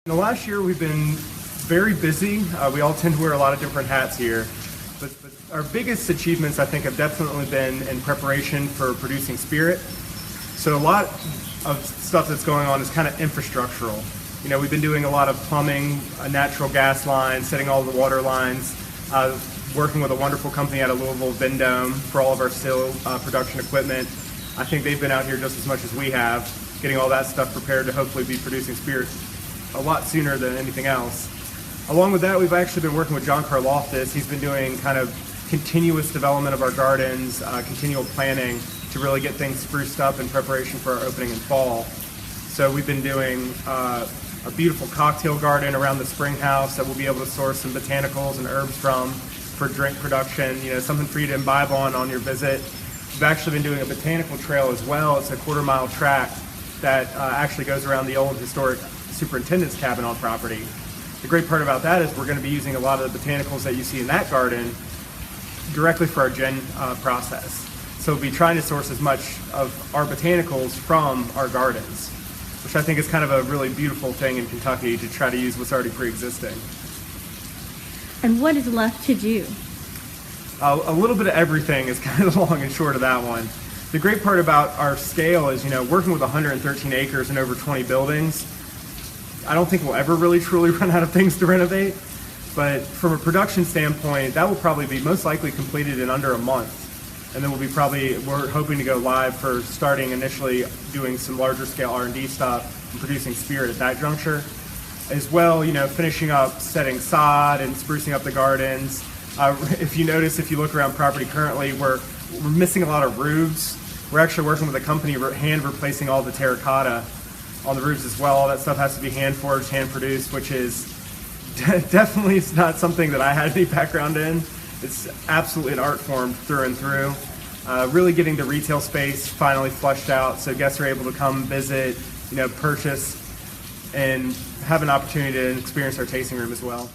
In the last year, we've been very busy. We all tend to wear a lot of different hats here. But our biggest achievements, I think, have definitely been in preparation for producing spirit. So a lot of stuff that's going on is kind of infrastructural. You know, we've been doing a lot of plumbing, natural gas lines, setting all the water lines, working with a wonderful company out of Louisville, Vendome, for all of our still production equipment. I think they've been out here just as much as we have, getting all that stuff prepared to hopefully be producing spirit a lot sooner than anything else. Along with that, we've actually been working with John Karloftis. He's been doing kind of continuous development of our gardens, continual planning to really get things spruced up in preparation for our opening in fall. So we've been doing a beautiful cocktail garden around the spring house that we'll be able to source some botanicals and herbs from for drink production, you know, something for you to imbibe on your visit. We've actually been doing a botanical trail as well. It's a quarter-mile track that actually goes around the old historic superintendent's cabin on property. The great part about that is we're going to be using a lot of the botanicals that you see in that garden directly for our gin process. So we'll be trying to source as much of our botanicals from our gardens, which I think is kind of a really beautiful thing in Kentucky, to try to use what's already pre-existing. And what is left to do? A little bit of everything is kind of the long and short of that one. The great part about our scale is, you know, working with 113 acres and over 20 buildings, I don't think we'll ever really truly run out of things to renovate. But from a production standpoint, that will probably be most likely completed in under a month. And then we're hoping to go live for starting initially doing some larger scale R&D stuff and producing spirit at that juncture. As well, you know, finishing up setting sod and sprucing up the gardens. If you notice, if you look around property currently, we're missing a lot of roofs. We're actually working with a company hand replacing all the terracotta on the roofs as well. All that stuff has to be hand forged, hand produced, which is definitely not something that I had any background in. It's absolutely an art form through and through. Really getting the retail space finally flushed out so guests are able to come visit, you know, purchase, and have an opportunity to experience our tasting room as well.